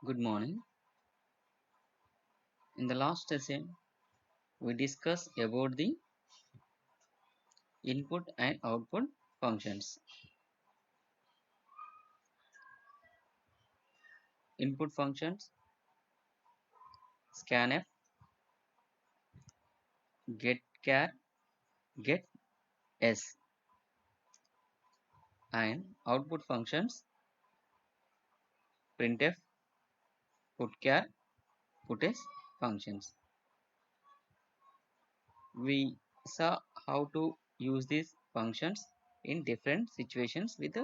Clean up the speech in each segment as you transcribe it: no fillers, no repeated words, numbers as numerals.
Good morning. In the last session, we discussed about the input and output functions. Input functions scanf, getchar, gets, and output functions printf, putchar, puts functions. We saw how to use these functions in different situations with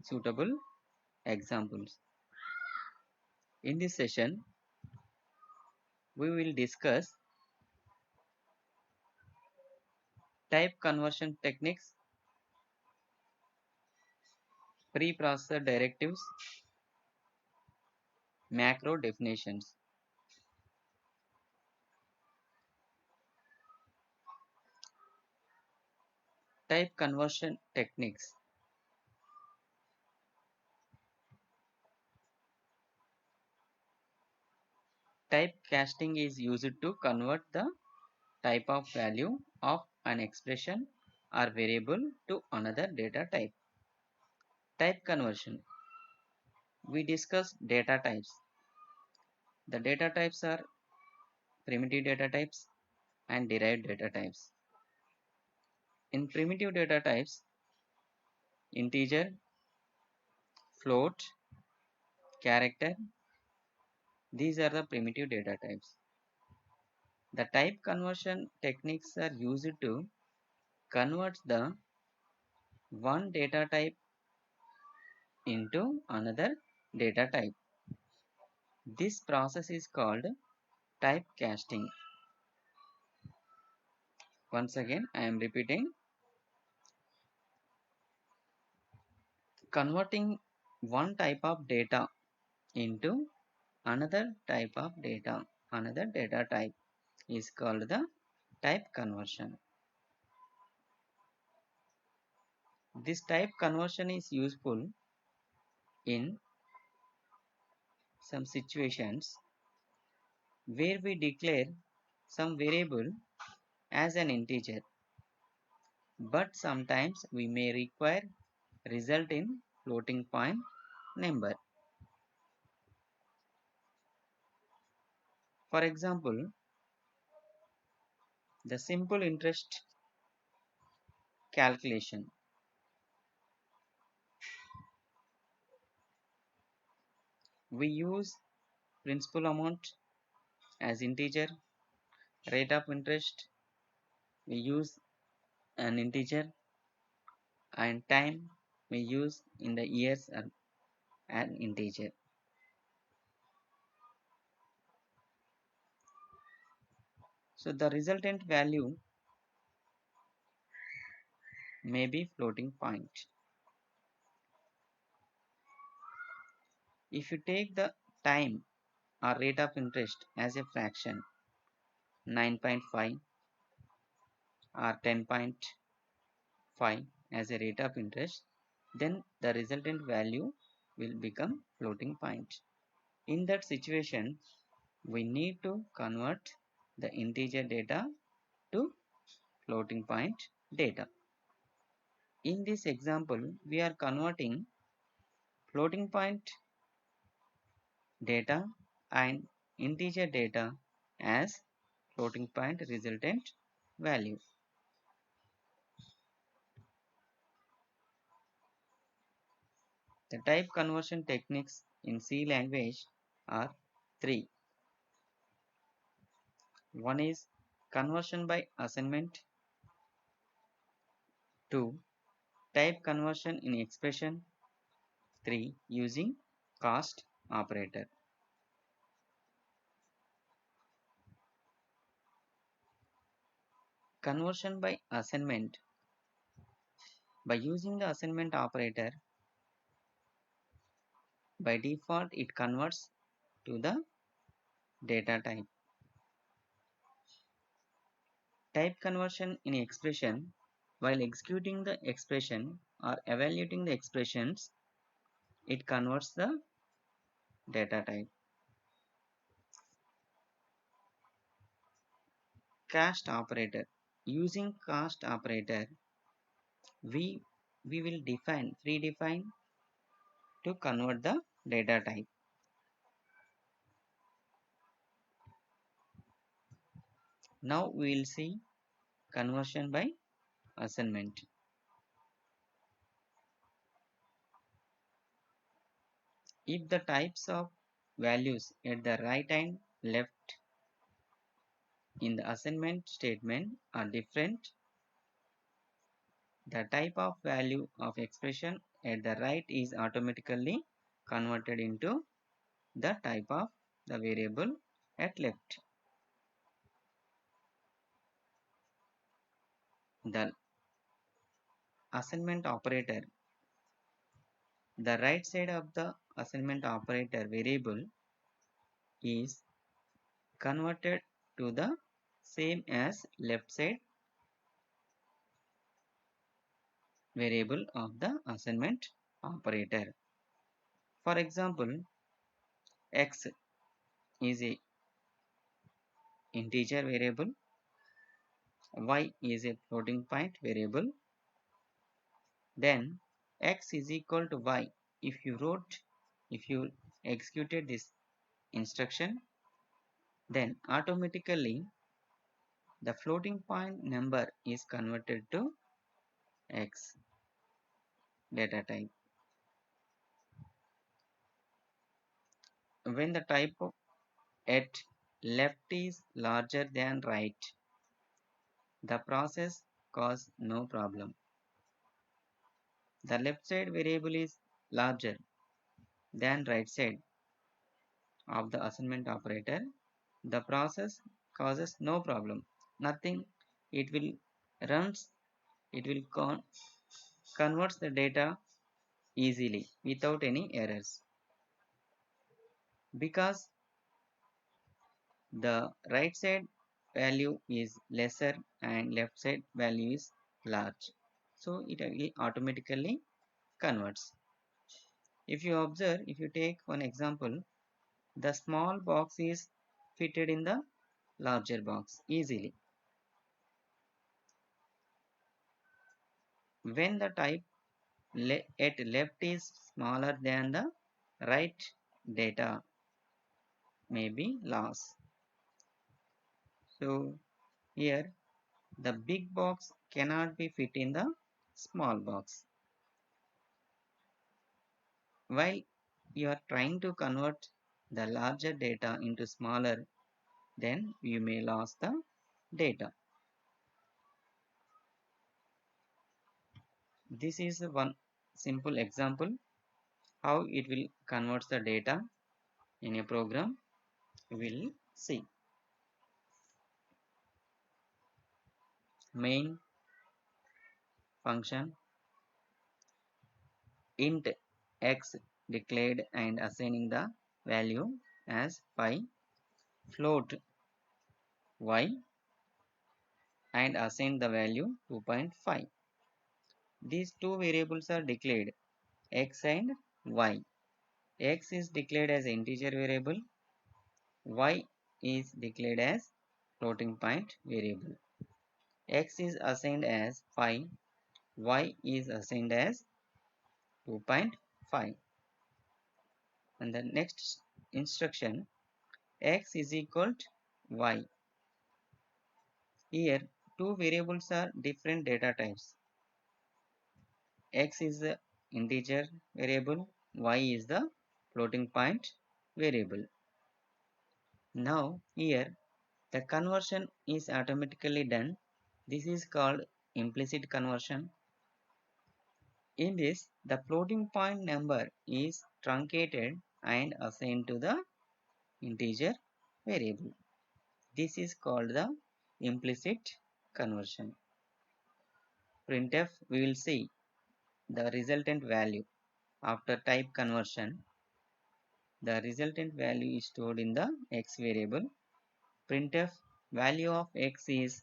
suitable examples. In this session, we will discuss type conversion techniques, preprocessor directives, macro definitions. Type conversion techniques. Typecasting is used to convert the type of value of an expression or variable to another data type. Type conversion. We discussed data types. The data types are primitive data types and derived data types. In primitive data types, integer, float, character, these are the primitive data types. The type conversion techniques are used to convert the one data type into another data type. This process is called typecasting. Once again, I am repeating. Converting one type of data into another type of data, another data type is called the type conversion. This type conversion is useful in some situations where we declare some variable as an integer, but sometimes we may require result in floating point number. For example, the simple interest calculation. We use principal amount as integer, rate of interest we use an integer, and time we use in the years an integer. So the resultant value may be floating point. If you take the time or rate of interest as a fraction, 9.5 or 10.5 as a rate of interest, then the resultant value will become floating point. In that situation, we need to convert the integer data to floating point data. In this example, we are converting floating point data and integer data as floating point resultant value. The type conversion techniques in C language are three. One is conversion by assignment. 2. Type conversion in expression. 3. Using cast operator. Conversion by assignment. By using the assignment operator, by default it converts to the data type. Type conversion in expression. While executing the expression or evaluating the expressions, it converts the data type. Cast operator. Using cast operator, we will predefine to convert the data type. Now we will see conversion by assignment. If the types of values at the right and left in the assignment statement are different, the type of value of expression at the right is automatically converted into the type of the variable at left. The assignment operator. The right side of the assignment operator variable is converted to the same as left side variable of the assignment operator. For example, x is a integer variable, y is a floating point variable, then x is equal to y. If you executed this instruction, then automatically the floating point number is converted to x data type. When the type of at left is larger than right, the process cause no problem. The left side variable is larger than right side of the assignment operator, the process causes no problem. Nothing. It will runs. It will converts the data easily without any errors, because the right side value is lesser and left side value is large, so it will automatically converts. If you observe, if you take one example, the small box is fitted in the larger box easily. When the type at left is smaller than the right, data may be lost. So here the big box cannot be fit in the small box. While you are trying to convert the larger data into smaller, then you may lose the data. This is one simple example how it will convert the data in a program. We will see. Main function int x declared and assigning the value as 5, float y and assign the value 2.5. These two variables are declared, x and y. X is declared as integer variable, y is declared as floating point variable. X is assigned as 5, y is assigned as 2.5. And the next instruction, x is equal to y. Here two variables are different data types. X is the integer variable, y is the floating point variable. Now here the conversion is automatically done. This is called implicit conversion. In this, the floating point number is truncated and assigned to the integer variable. This is called the implicit conversion. Printf, we will see the resultant value after type conversion. The resultant value is stored in the x variable. Printf value of x is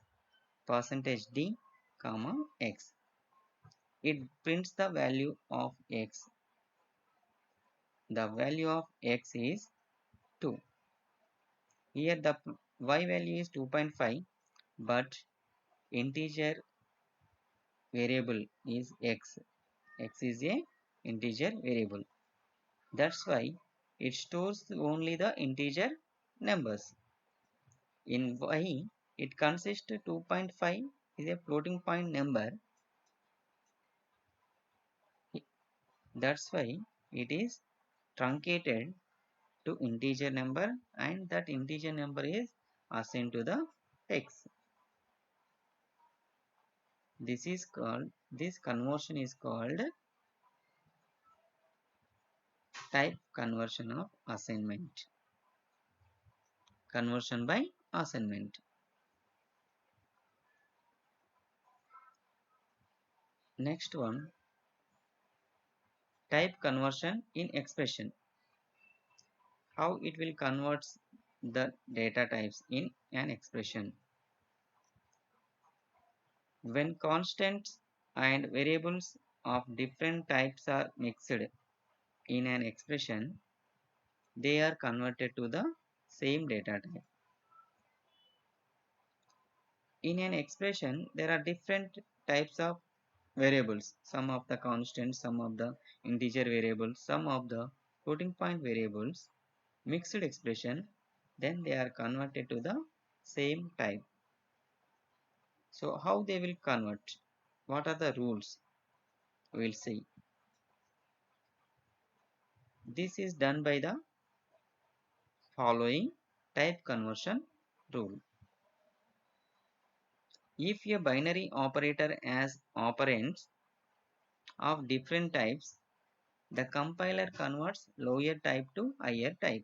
%d, x. It prints the value of x. the value of x is 2. Here the y value is 2.5, but integer variable is x. X is a integer variable. That's why it stores only the integer numbers. In y, it consists 2.5 is a floating point number. That's why it is truncated to integer number, and that integer number is assigned to the x. This conversion is called type conversion of assignment. Conversion by assignment. Next one, type conversion in expression. How it will convert the data types in an expression. When constants and variables of different types are mixed in an expression, they are converted to the same data type. In an expression, there are different types of variables, some of the constants, some of the integer variables, some of the floating point variables, mixed expression, then they are converted to the same type. So how they will convert? What are the rules? We will see. This is done by the following type conversion rule. If a binary operator has operands of different types, the compiler converts lower type to higher type.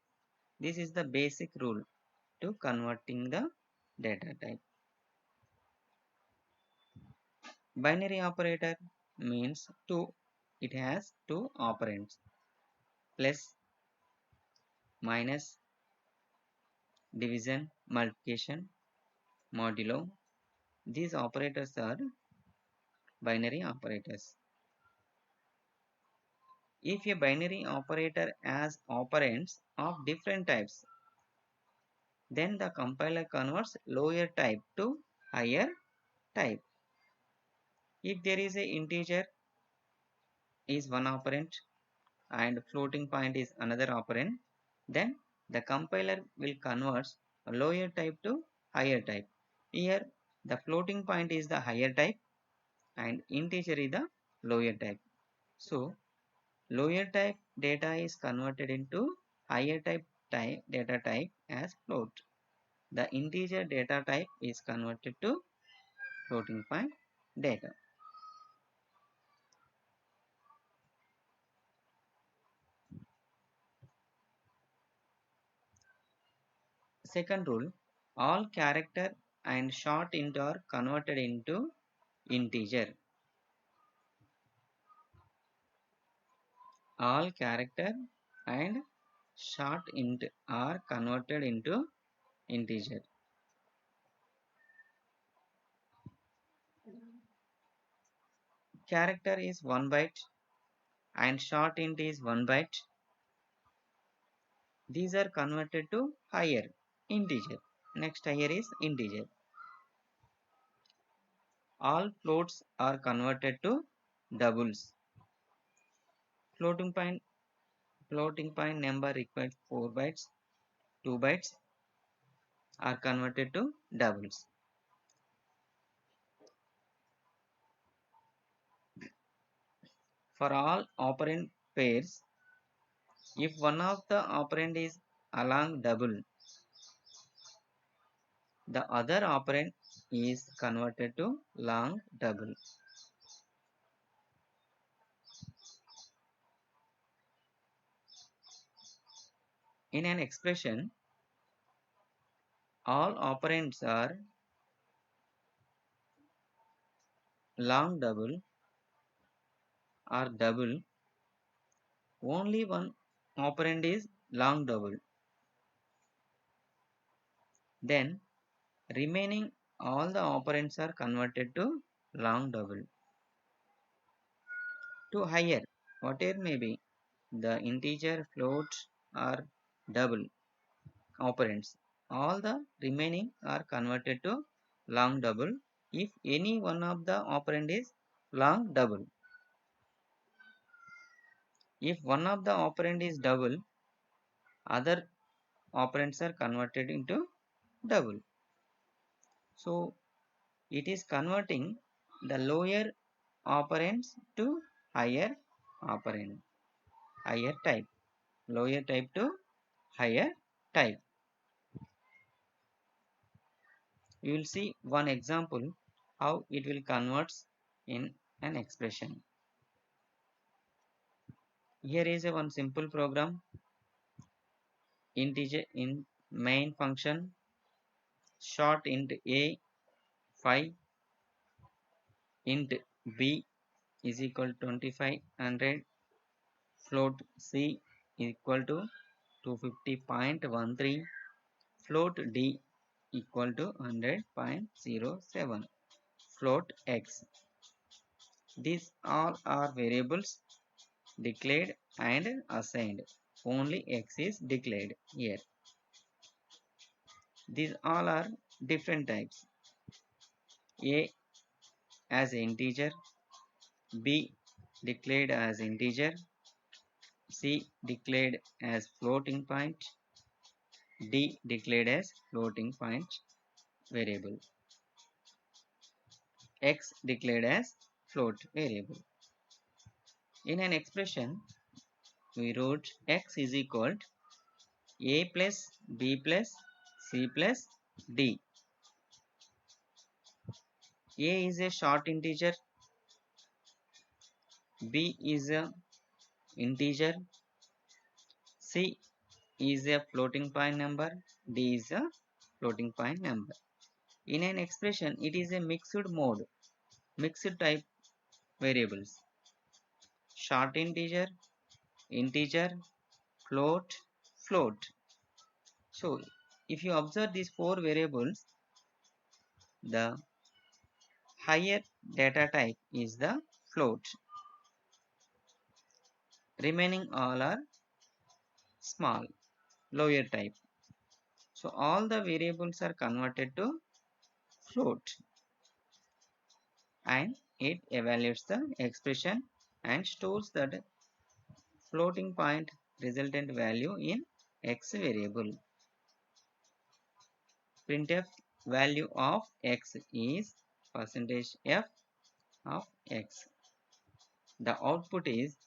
This is the basic rule to converting the data type. Binary operator means it has two operands, plus, minus, division, multiplication, modulo. These operators are binary operators. If a binary operator has operands of different types, then the compiler converts lower type to higher type. If there is a integer is one operand and floating point is another operand, then the compiler will convert a lower type to higher type. Here the floating point is the higher type and integer is the lower type. So lower type data is converted into higher type data type as float. The integer data type is converted to floating point data. Second rule, all character and short int are converted into integer. All character and short int are converted into integer. Character is 1 byte and short int is 1 byte. These are converted to higher integer. Next higher is integer. All floats are converted to doubles. Floating point floating point number required 4 bytes, 2 bytes are converted to doubles. For all operand pairs, if one of the operand is along double, the other operand is converted to long double. In an expression, all operands are long double or double. Only one operand is long double. Then remaining all the operands are converted to long double. To higher, whatever may be, the integer, float or double operands. All the remaining are converted to long double if any one of the operand is long double. If one of the operand is double, other operands are converted into double. So it is converting the lower operands to higher operand, higher type, lower type to higher type. We will see one example how it will converts in an expression. Here is a one simple program. Integer in main function, short int a 5, int b is equal to 2500, float c equal to 250.13, float d equal to 100.07, float x. These all are variables declared and assigned. Only x is declared here. These all are different types. A as integer, b declared as integer, c declared as floating point, d declared as floating point variable, x declared as float variable. In an expression, we wrote x is equal to a plus b plus c plus d. A is a short integer, b is a integer, c is a floating point number, d is a floating point number. In an expression, it is a mixed mode, mixed type variables, short integer, integer, float, float. So, if you observe these four variables, the higher data type is the float. Remaining all are small, lower type. So, all the variables are converted to float and it evaluates the expression and stores that floating point resultant value in x variable. Printf value of x is percentage %f of x. The output is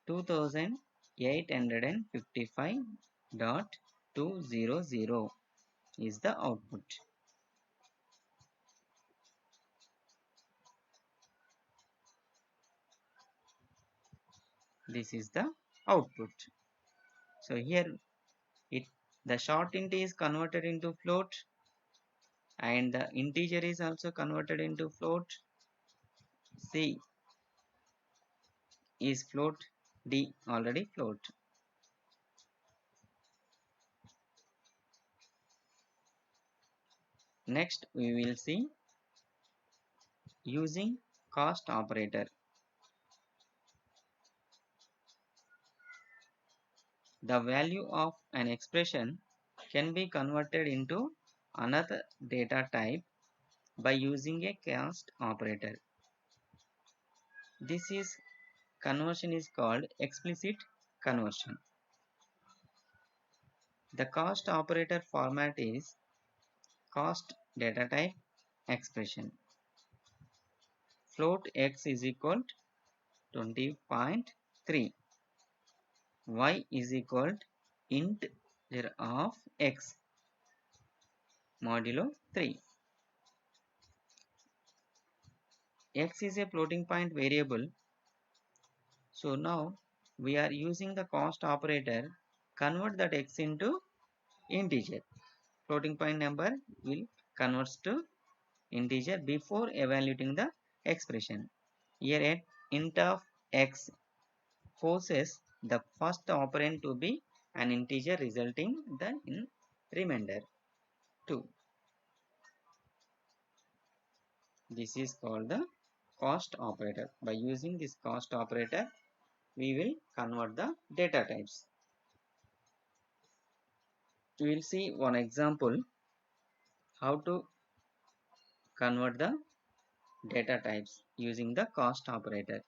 2855.200 is the output. This is the output. So here the short int is converted into float and the integer is also converted into float. C is float, D already float. Next we will see using cast operator. The value of an expression can be converted into another data type by using a cast operator. This conversion is called explicit conversion. The cast operator format is cast data type expression. Float x is equal to 20.3. Y is equal to integer of x modulo 3. X is a floating point variable. So now we are using the cast operator, convert that x into integer. Floating point number will convert to integer before evaluating the expression. Here at int of x forces the first operand to be an integer resulting in remainder 2. This is called the cost operator. By using this cost operator, we will convert the data types. We will see one example how to convert the data types using the cost operator.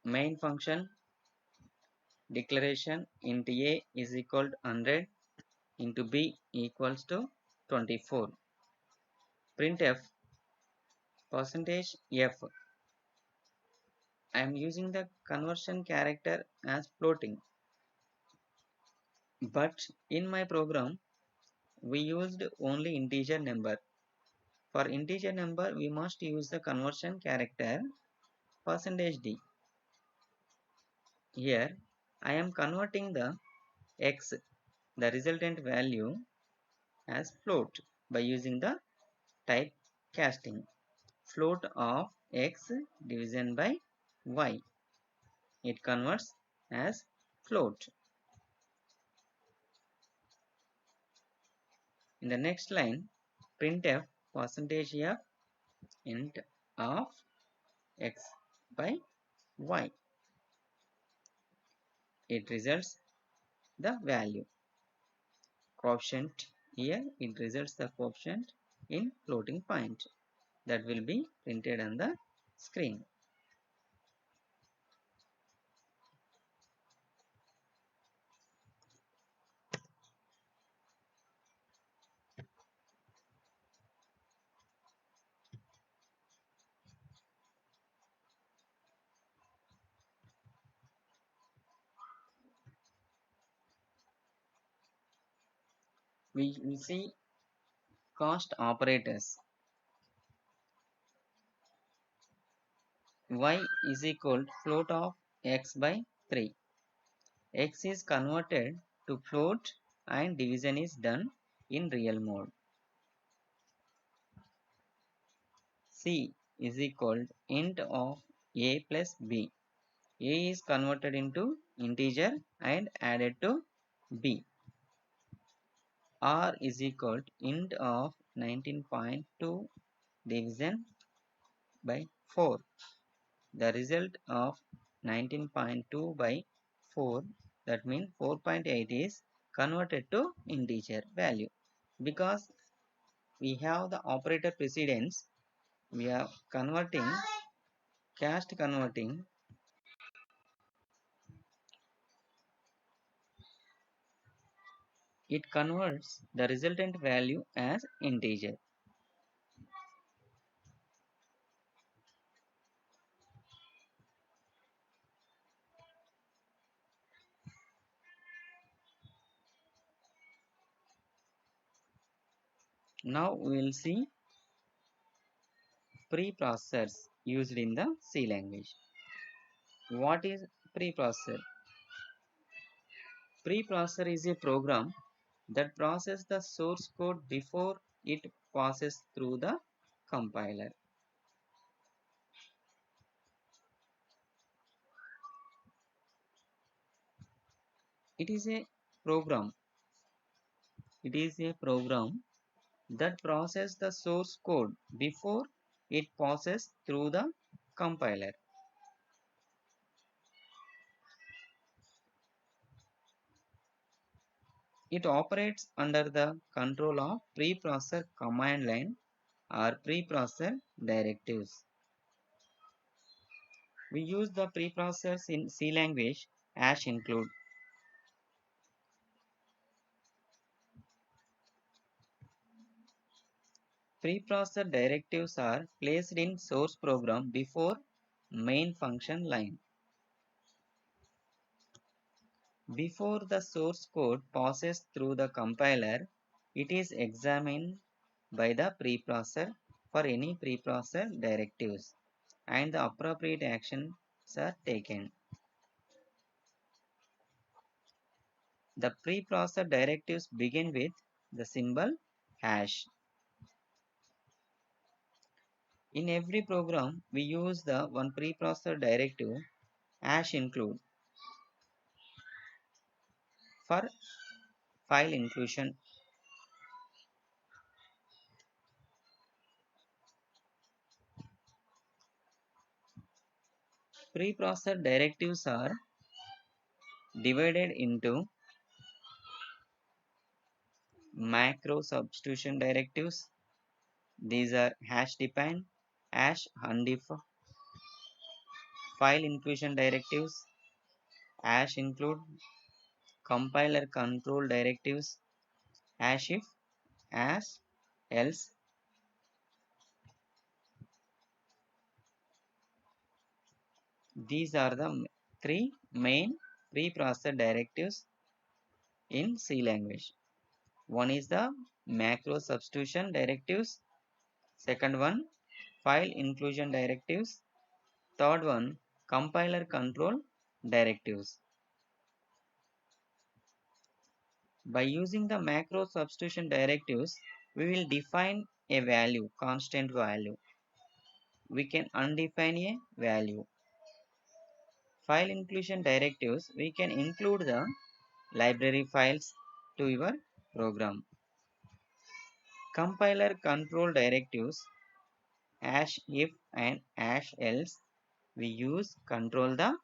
Main function declaration int a is equal to 100 into b equals to 24. Printf percentage f. I am using the conversion character as floating, but in my program we used only integer number. For integer number we must use the conversion character %d. Here I am converting the x, the resultant value, as float by using the type casting. Float of x division by y. It converts as float. In the next line, printf percentage f int of x by y. It results the value. Quotient, here it results the quotient in floating point that will be printed on the screen. We will see cost operators. Y is equal to float of x by 3. X is converted to float and division is done in real mode. C is equal to int of a plus b. A is converted into integer and added to b. R is equal to int of 19.2 division by 4. The result of 19.2 by 4, that means 4.8, is converted to integer value. Because we have the operator precedence, we are converting, cast converting. It converts the resultant value as integer. Now we will see preprocessors used in the C language. What is preprocessor? Preprocessor is a program that processes the source code before it passes through the compiler. It is a program. It is a program that processes the source code before it passes through the compiler. It operates under the control of preprocessor command line or preprocessor directives. We use the preprocessors in C language as include. Preprocessor directives are placed in source program before main function line. Before the source code passes through the compiler, it is examined by the preprocessor for any preprocessor directives and the appropriate actions are taken. The preprocessor directives begin with the symbol hash. In every program, we use the one preprocessor directive hash include for file inclusion. Preprocessor directives are divided into macro substitution directives. These are hash define, hash undef, file inclusion directives, hash include, compiler control directives, hash if, hash else. These are the three main preprocessor directives in C language. One is the macro substitution directives, second one file inclusion directives, third one compiler control directives. By using the macro substitution directives, we will define a value, constant value. We can undefine a value. File inclusion directives, we can include the library files to your program. Compiler control directives, hash if and hash else, we use control the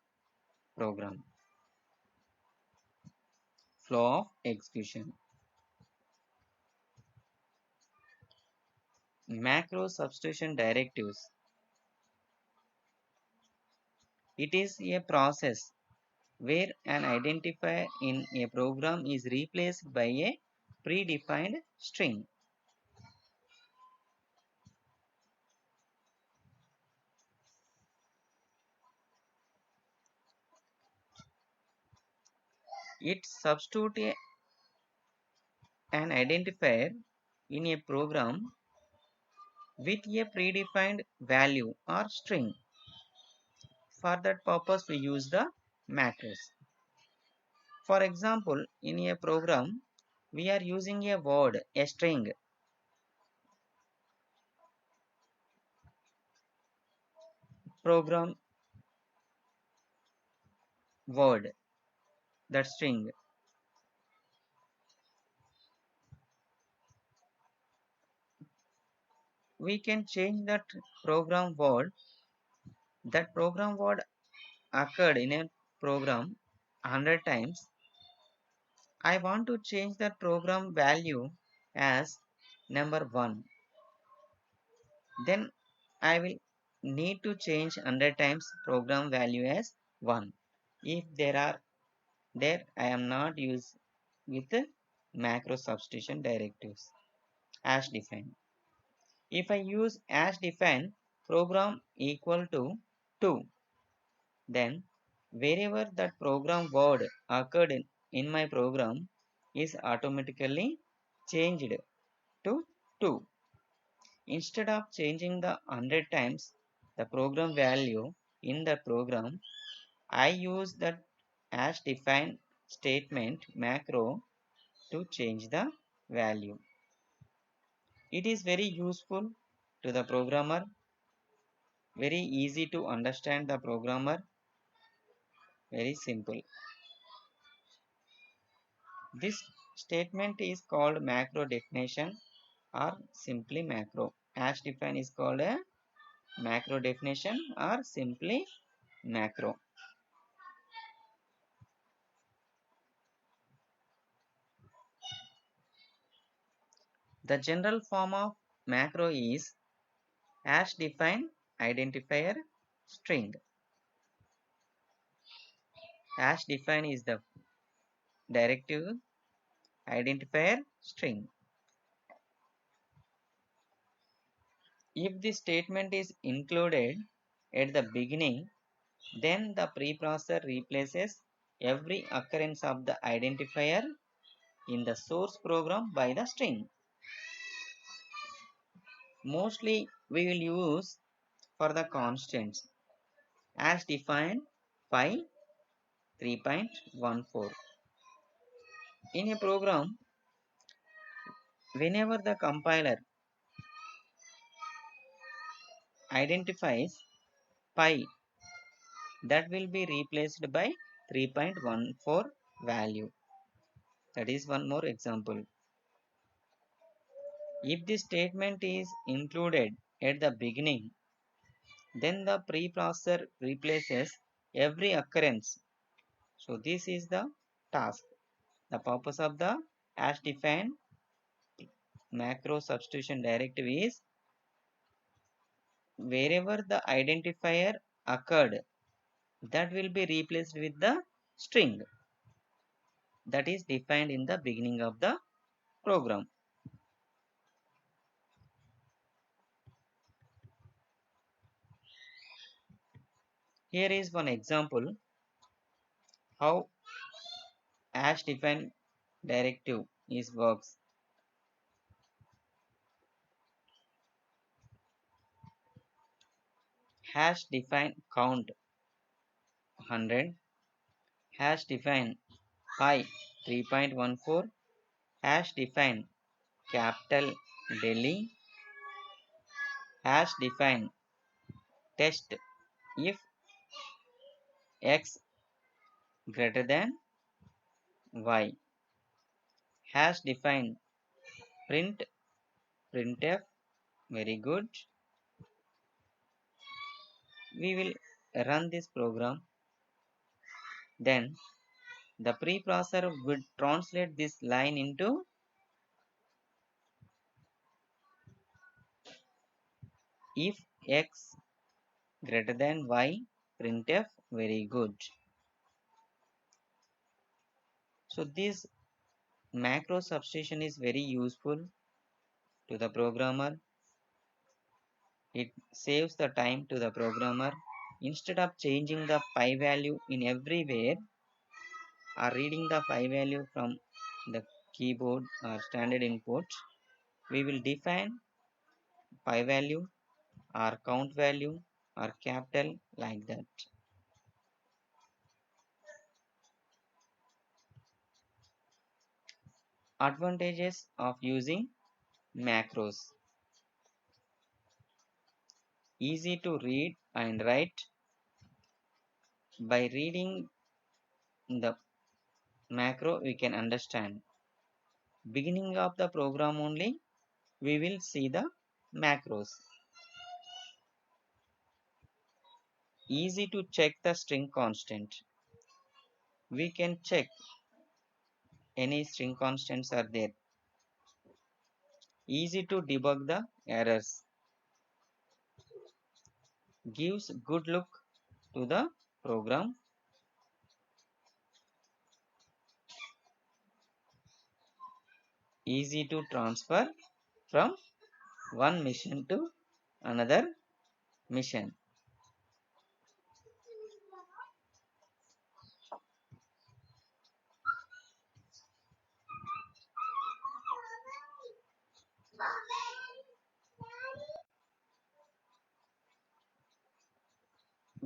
program. Flow of execution. Macro substitution directives. It is a process where an identifier in a program is replaced by a predefined string. It substitutes an identifier in a program with a predefined value or string. For that purpose, we use the macros. For example, in a program, we are using a word, a string. Program word, that string. We can change that program word. That program word occurred in a program 100 times. I want to change that program value as number 1. Then I will need to change 100 times program value as 1. If there I am not used with the macro substitution directives as defined. If I use as defined program equal to 2, then wherever that program word occurred in my program is automatically changed to 2. Instead of changing the 100 times the program value in the program, I use that as defined statement macro to change the value. It is very useful to the programmer, very easy to understand the programmer, very simple. This statement is called macro definition or simply macro. As defined is called a macro definition or simply macro. The general form of macro is as defined identifier string. As defined is the directive identifier string. If the statement is included at the beginning, then the preprocessor replaces every occurrence of the identifier in the source program by the string. Mostly we will use for the constants as defined by 3.14. In a program, whenever the compiler identifies pi, that will be replaced by 3.14 value. That is one more example. If the statement is included at the beginning, Then the preprocessor replaces every occurrence. So this is the task. The purpose of the hash defined macro substitution directive is wherever the identifier occurred, that will be replaced with the string that is defined in the beginning of the program. Here is one example how hash defined directive is works. Hash define count 100, hash define pi 3.14, hash define capital Delhi, hash define test if x greater than y, hash define print printf. Very good. We will run this program. Then the preprocessor would translate this line into if x greater than y printf. Very good. So this macro substitution is very useful to the programmer. It saves the time to the programmer. Instead of changing the pi value in everywhere or reading the pi value from the keyboard or standard input, we will define pi value or count value or capital like that. Advantages of using macros: easy to read and write. By reading the macro we can understand. Beginning of the program only we will see the macros. Easy to check the string constant. We can check any string constants are there. Easy to debug the errors. Gives good look to the program. Easy to transfer from one machine to another machine.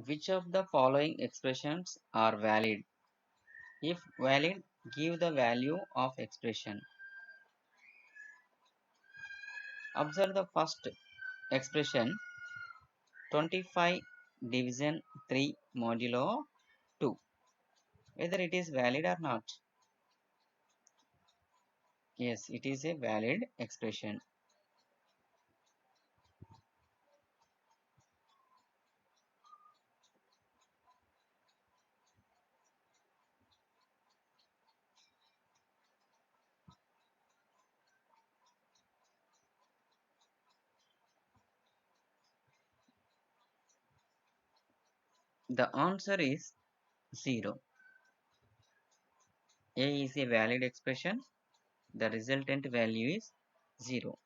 Which of the following expressions are valid? If valid, give the value of expression. Observe the first expression, 25 division 3 modulo 2. Whether it is valid or not. Yes, it is a valid expression. The answer is 0. A is a valid expression. The resultant value is 0.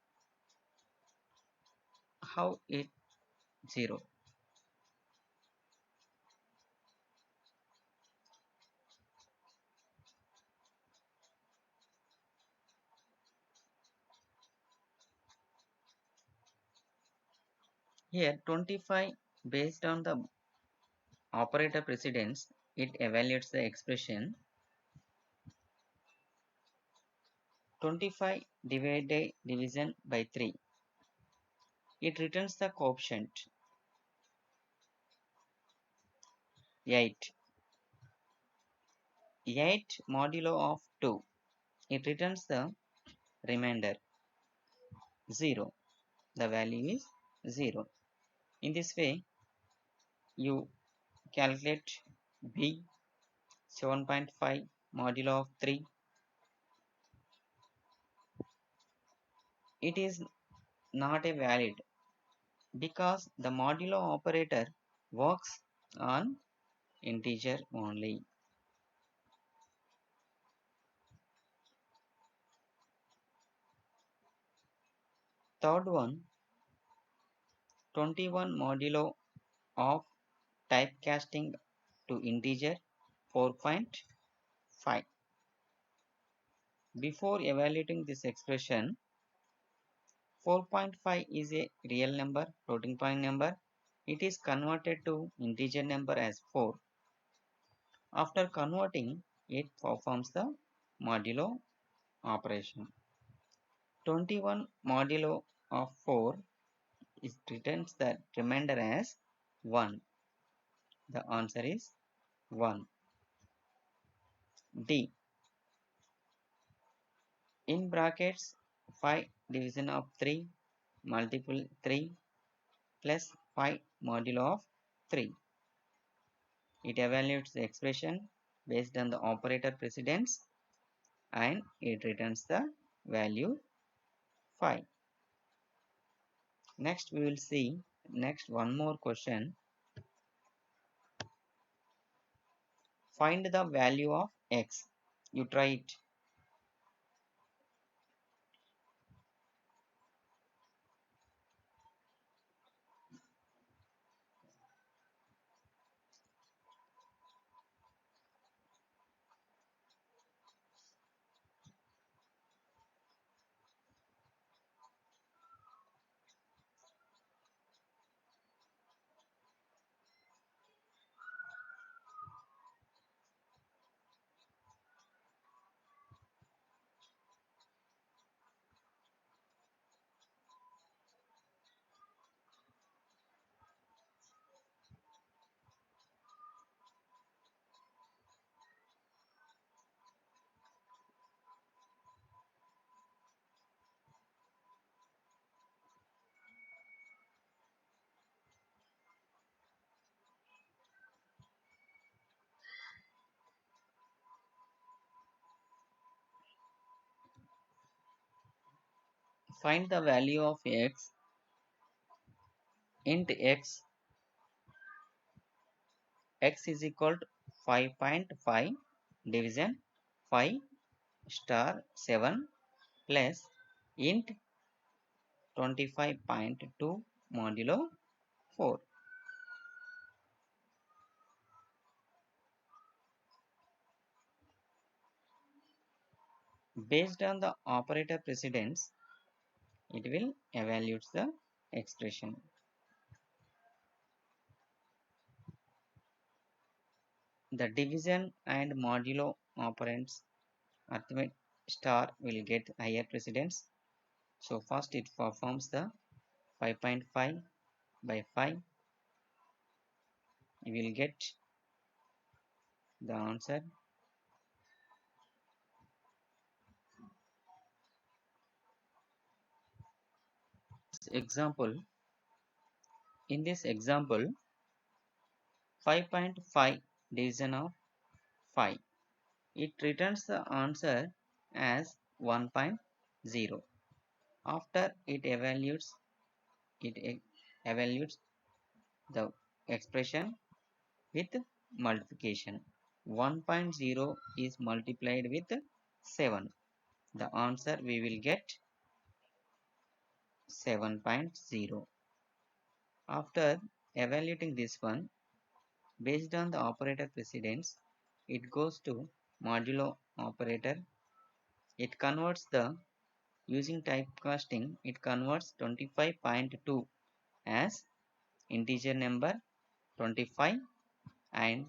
How it 0? Here 25 based on the operator precedence, it evaluates the expression 25 divided division by 3. It returns the coefficient 8. 8 modulo of 2. It returns the remainder 0. The value is 0. In this way, You calculate b 7.5 modulo of 3. It is not a valid because the modulo operator works on integer only. Third one, 21 modulo of typecasting to integer 4.5. Before evaluating this expression, 4.5 is a real number, floating point number. It is converted to integer number as 4. After converting, it performs the modulo operation. 21 modulo of 4 is returns the remainder as 1. The answer is 1. D. In brackets 5 division of 3 multiple 3 plus 5 modulo of 3. It evaluates the expression based on the operator precedence and it returns the value 5. Next we will see next one more question. Find the value of x. You try it. Find the value of x. Int x is equal to 5.5 division 5 star 7 plus int 25.2 modulo 4. Based on the operator precedence, it will evaluate the expression. The division and modulo operands arithmetic star will get higher precedence. So first it performs the 5.5 by 5. You will get the answer. Example. In this example, 5.5 division of 5. It returns the answer as 1.0. After it evaluates the expression with multiplication. 1.0 is multiplied with 7. The answer we will get 7.0. After evaluating this one, based on the operator precedence, it goes to modulo operator. It converts the using typecasting, it converts 25.2 as integer number 25 and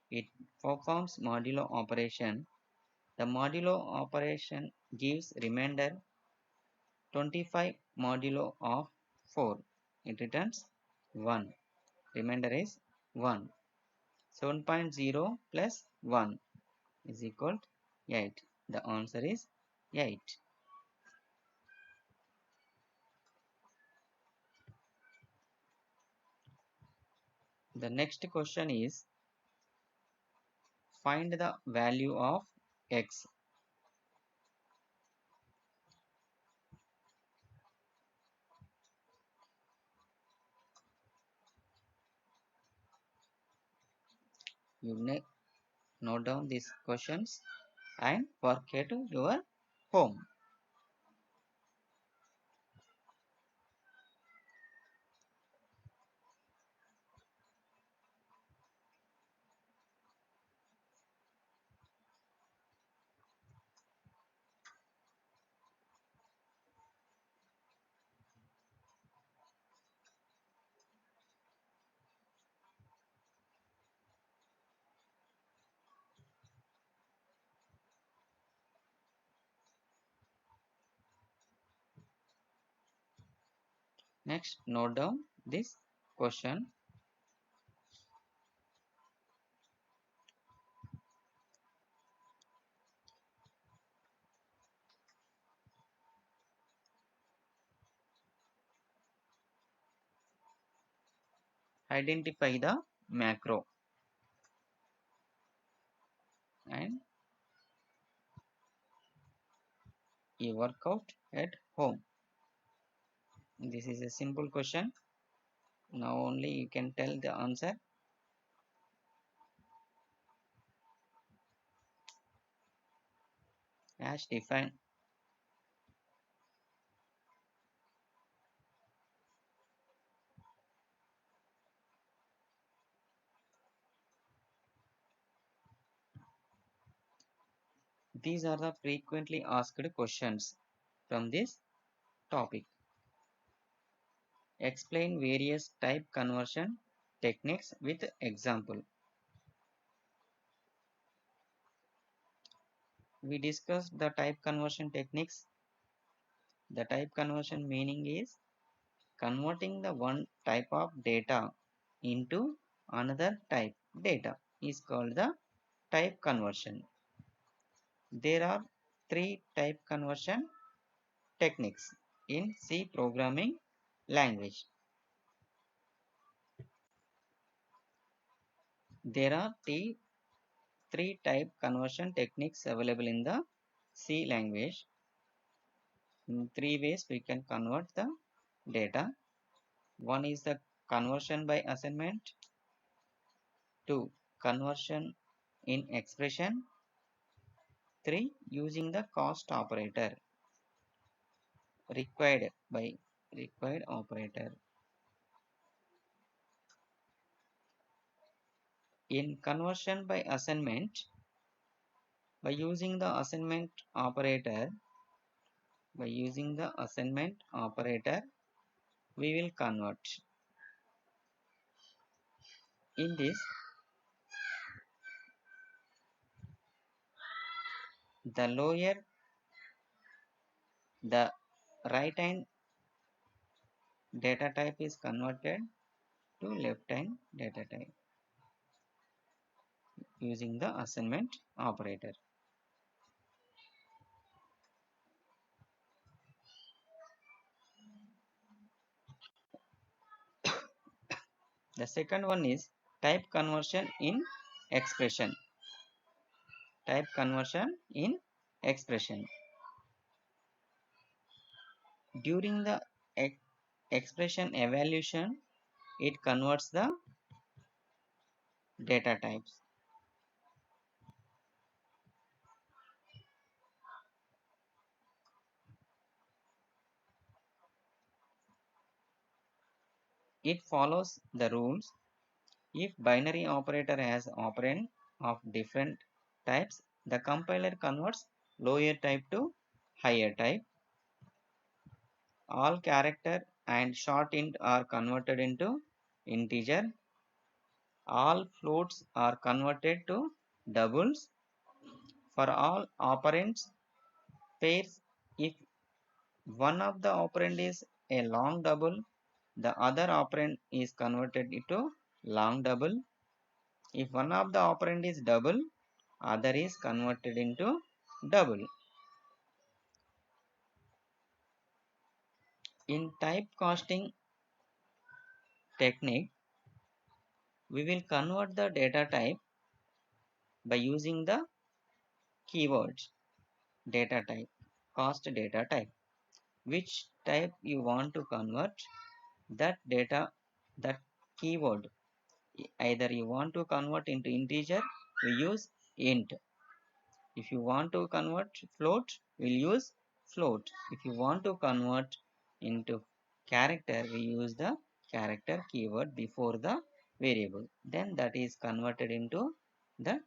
it performs modulo operation. The modulo operation gives remainder 25 modulo of 4. It returns 1. Remainder is 1. 7.0 plus 1 is equal to 8. The answer is 8. The next question is find the value of x. You note down these questions and work at your home. Next, note down this question. Identify the macro and you work out at home. This is a simple question. Now only you can tell the answer. As define. These are the frequently asked questions from this topic. Explain various type conversion techniques with example. We discussed the type conversion techniques. The type conversion meaning is converting the one type of data into another type data is called the type conversion. There are three type conversion techniques in C programming language. There are three type conversion techniques available in the C language. In three ways we can convert the data. One is the conversion by assignment. Two, conversion in expression. Three, using the cost operator required by required operator. In conversion by using the assignment operator, we will convert. In this, the lower the right hand data type is converted to left hand data type using the assignment operator. The second one is type conversion in expression. Type conversion in expression. During the expression evaluation, it converts the data types. It follows the rules. If binary operator has operand of different types, the compiler converts lower type to higher type. All character and short int are converted into integer. All floats are converted to doubles. For all operands pairs, if one of the operand is a long double, the other operand is converted into long double. If one of the operand is double, other is converted into double. In typecasting technique, We will convert the data type by using the keywords data type, cost data type. Which type you want to convert that data, that keyword. Either you want to convert into integer, we use int. If you want to convert float, we'll use float. If you want to convert into character, we use the character keyword before the variable. Then that is converted into the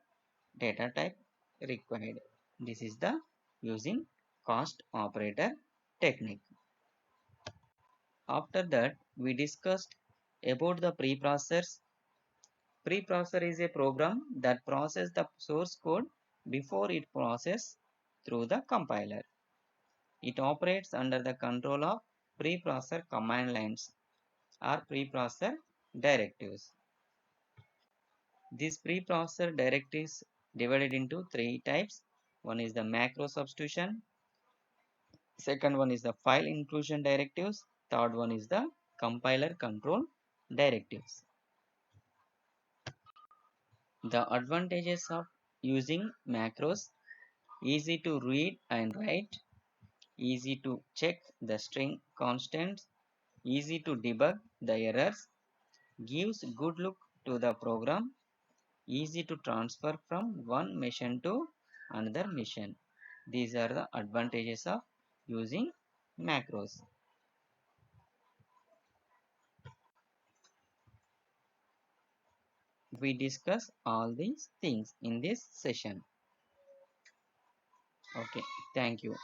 data type required. This is the using cost operator technique. After that, we discussed about the preprocessors. Preprocessor is a program that processes the source code before it processes through the compiler. It operates under the control of preprocessor command lines or preprocessor directives. These preprocessor directives divided into three types. One is the macro substitution, second one is the file inclusion directives, third one is the compiler control directives. The advantages of using macros: easy to read and write, easy to check the string constants, easy to debug the errors, gives good look to the program, easy to transfer from one machine to another machine. These are the advantages of using macros. We discuss all these things in this session. Okay, thank you.